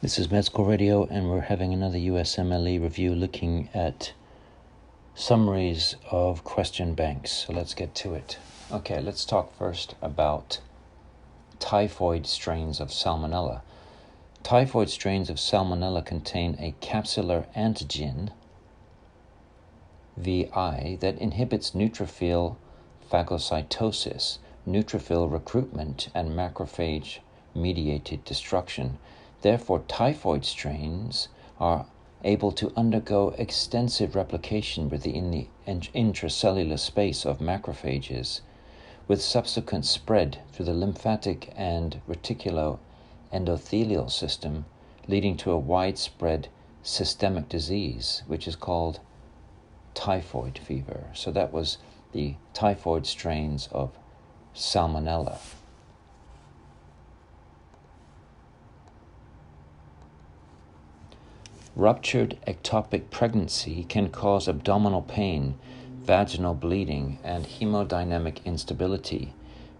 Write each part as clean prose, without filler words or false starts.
This is Med School Radio, and we're having another USMLE review looking at summaries of question banks. So let's get to it. Okay, let's talk first about typhoid strains of Salmonella. Typhoid strains of Salmonella contain a capsular antigen, VI, that inhibits neutrophil phagocytosis, neutrophil recruitment, and macrophage-mediated destruction. Therefore, typhoid strains are able to undergo extensive replication within the intracellular space of macrophages, with subsequent spread through the lymphatic and reticuloendothelial system, leading to a widespread systemic disease, which is called typhoid fever. So that was the typhoid strains of Salmonella. Ruptured ectopic pregnancy can cause abdominal pain, vaginal bleeding, and hemodynamic instability.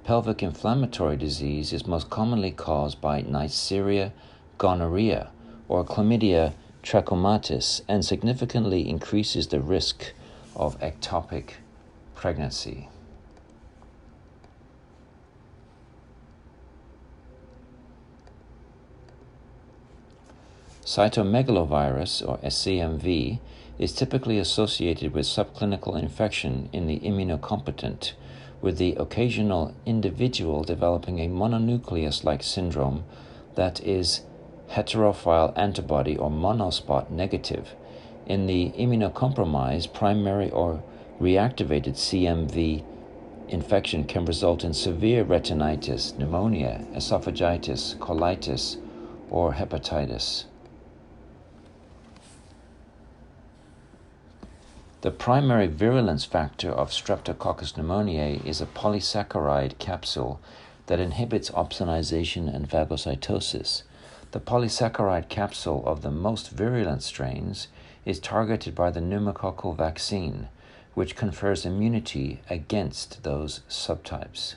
Pelvic inflammatory disease is most commonly caused by Neisseria gonorrhea or Chlamydia trachomatis and significantly increases the risk of ectopic pregnancy. Cytomegalovirus, or SCMV, is typically associated with subclinical infection in the immunocompetent, with the occasional individual developing a mononucleus-like syndrome that is heterophile antibody or monospot negative. In the immunocompromised, primary or reactivated CMV infection can result in severe retinitis, pneumonia, esophagitis, colitis, or hepatitis. The primary virulence factor of Streptococcus pneumoniae is a polysaccharide capsule that inhibits opsonization and phagocytosis. The polysaccharide capsule of the most virulent strains is targeted by the pneumococcal vaccine, which confers immunity against those subtypes.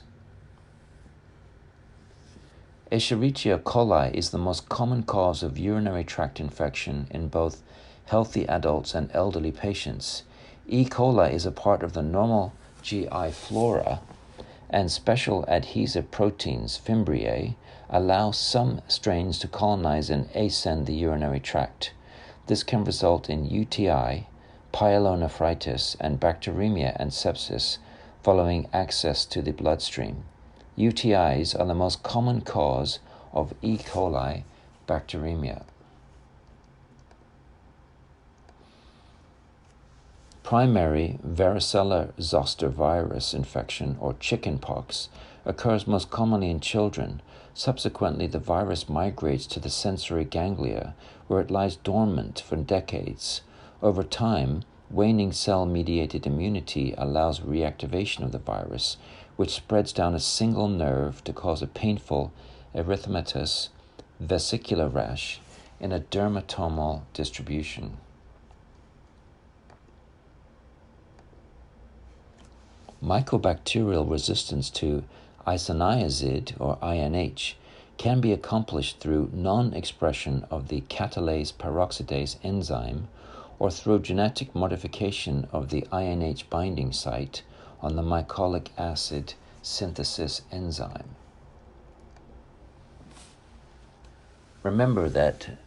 Escherichia coli is the most common cause of urinary tract infection in both healthy adults and elderly patients. E. coli is a part of the normal GI flora, and special adhesive proteins, fimbriae, allow some strains to colonize and ascend the urinary tract. This can result in UTI, pyelonephritis, and bacteremia and sepsis following access to the bloodstream. UTIs are the most common cause of E. coli bacteremia. Primary varicella-zoster virus infection, or chickenpox, occurs most commonly in children. Subsequently, the virus migrates to the sensory ganglia, where it lies dormant for decades. Over time, waning cell-mediated immunity allows reactivation of the virus, which spreads down a single nerve to cause a painful erythematous vesicular rash in a dermatomal distribution. Mycobacterial resistance to isoniazid, or INH, can be accomplished through non-expression of the catalase peroxidase enzyme or through genetic modification of the INH binding site on the mycolic acid synthesis enzyme. Remember that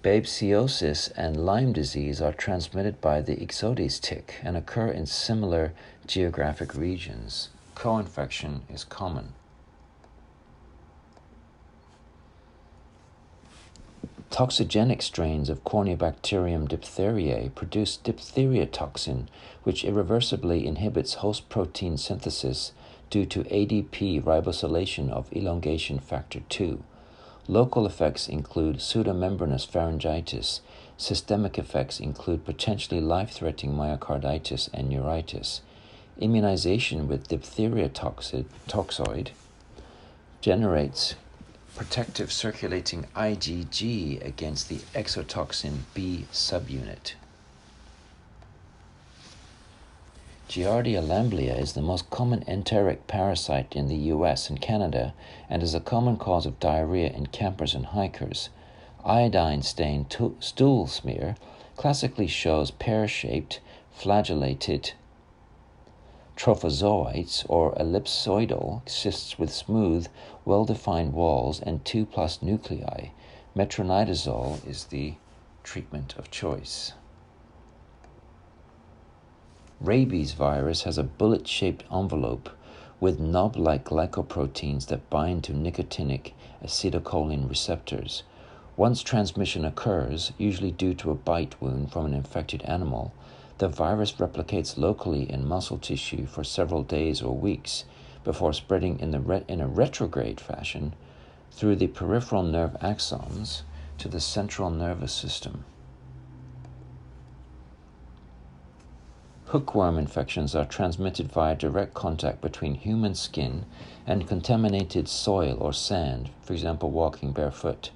babesiosis and Lyme disease are transmitted by the Ixodes tick and occur in similar geographic regions. Co-infection is common. Toxigenic strains of Corneobacterium diphtheriae produce diphtheria toxin, which irreversibly inhibits host protein synthesis due to ADP ribosylation of elongation factor 2. Local effects include pseudomembranous pharyngitis. Systemic effects include potentially life-threatening myocarditis and neuritis. Immunization with diphtheria toxoid generates protective circulating IgG against the exotoxin B subunit. Giardia lamblia is the most common enteric parasite in the US and Canada and is a common cause of diarrhea in campers and hikers. Iodine-stained stool smear classically shows pear-shaped, flagellated trophozoites or ellipsoidal cysts with smooth, well-defined walls and 2+ nuclei. Metronidazole is the treatment of choice. Rabies virus has a bullet-shaped envelope with knob-like glycoproteins that bind to nicotinic acetylcholine receptors. Once transmission occurs, usually due to a bite wound from an infected animal, the virus replicates locally in muscle tissue for several days or weeks before spreading in a retrograde fashion through the peripheral nerve axons to the central nervous system. Hookworm infections are transmitted via direct contact between human skin and contaminated soil or sand, for example, walking barefoot.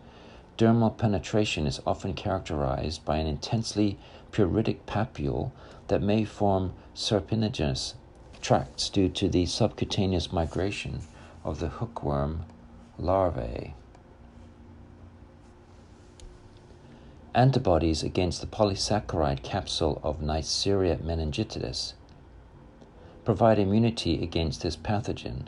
Dermal penetration is often characterized by an intensely pruritic papule that may form serpiginous tracts due to the subcutaneous migration of the hookworm larvae. Antibodies against the polysaccharide capsule of Neisseria meningitidis provide immunity against this pathogen.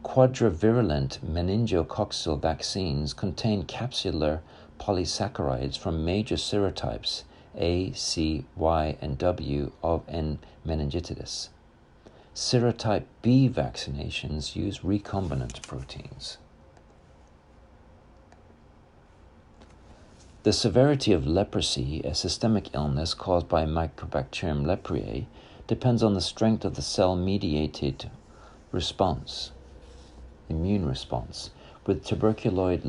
Quadrivirulent meningococcal vaccines contain capsular polysaccharides from major serotypes A, C, Y, and W of N. meningitidis. Serotype B vaccinations use recombinant proteins. The severity of leprosy, a systemic illness caused by Mycobacterium leprae, depends on the strength of the cell-mediated immune response, with tuberculoid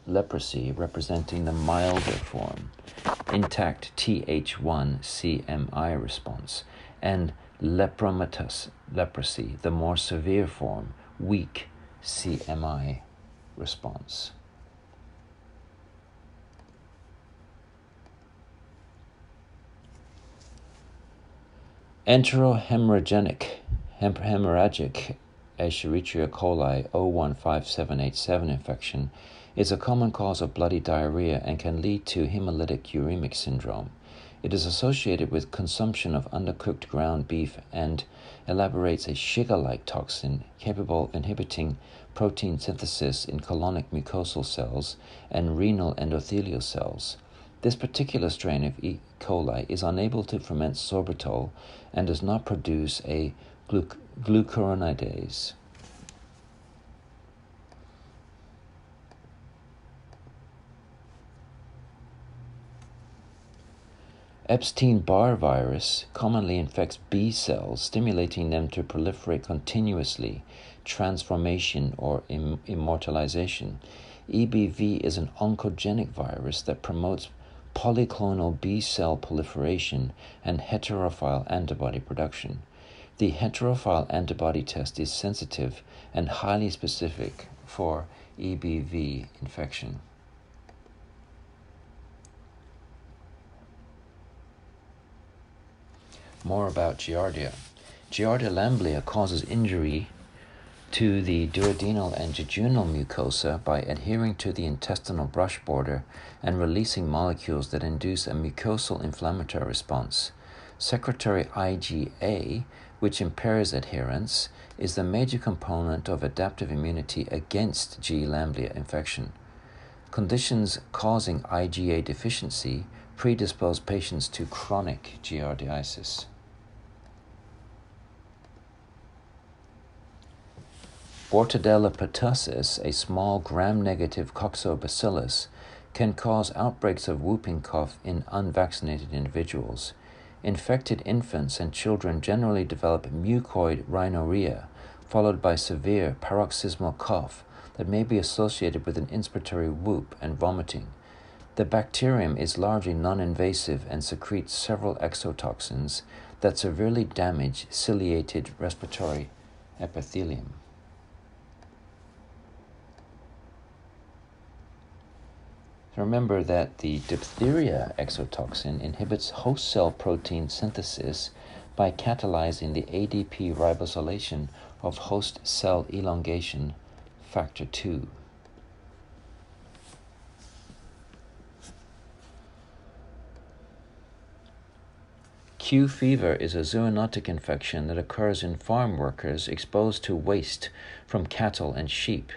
leprosy representing the milder form, intact Th1-CMI response, and lepromatous leprosy, the more severe form, weak CMI response. Enterohemorrhagic Escherichia coli 015787 infection is a common cause of bloody diarrhea and can lead to hemolytic uremic syndrome. It is associated with consumption of undercooked ground beef and elaborates a Shiga-like toxin capable of inhibiting protein synthesis in colonic mucosal cells and renal endothelial cells. This particular strain of E. coli is unable to ferment sorbitol and does not produce a glucuronidase. Epstein-Barr virus commonly infects B cells, stimulating them to proliferate continuously, transformation or immortalization. EBV is an oncogenic virus that promotes polyclonal B cell proliferation and heterophile antibody production. The heterophile antibody test is sensitive and highly specific for EBV infection. More about Giardia. Giardia lamblia causes injury to the duodenal and jejunal mucosa by adhering to the intestinal brush border and releasing molecules that induce a mucosal inflammatory response. Secretory IgA, which impairs adherence, is the major component of adaptive immunity against G. lamblia infection. Conditions causing IgA deficiency predispose patients to chronic giardiasis. Bordetella pertussis, a small gram-negative coccobacillus, can cause outbreaks of whooping cough in unvaccinated individuals. Infected infants and children generally develop mucoid rhinorrhea, followed by severe paroxysmal cough that may be associated with an inspiratory whoop and vomiting. The bacterium is largely non-invasive and secretes several exotoxins that severely damage ciliated respiratory epithelium. Remember that the diphtheria exotoxin inhibits host cell protein synthesis by catalyzing the ADP ribosylation of host cell elongation factor 2. Q fever is a zoonotic infection that occurs in farm workers exposed to waste from cattle and sheep.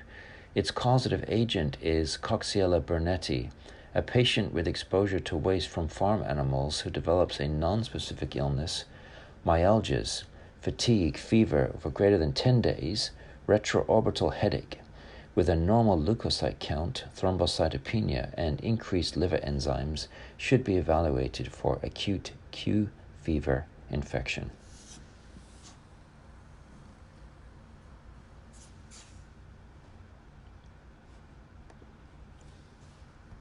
Its causative agent is Coxiella burnetii, a patient with exposure to waste from farm animals who develops a nonspecific illness, myalgias, fatigue, fever for greater than 10 days, retroorbital headache, with a normal leukocyte count, thrombocytopenia, and increased liver enzymes should be evaluated for acute Q fever infection.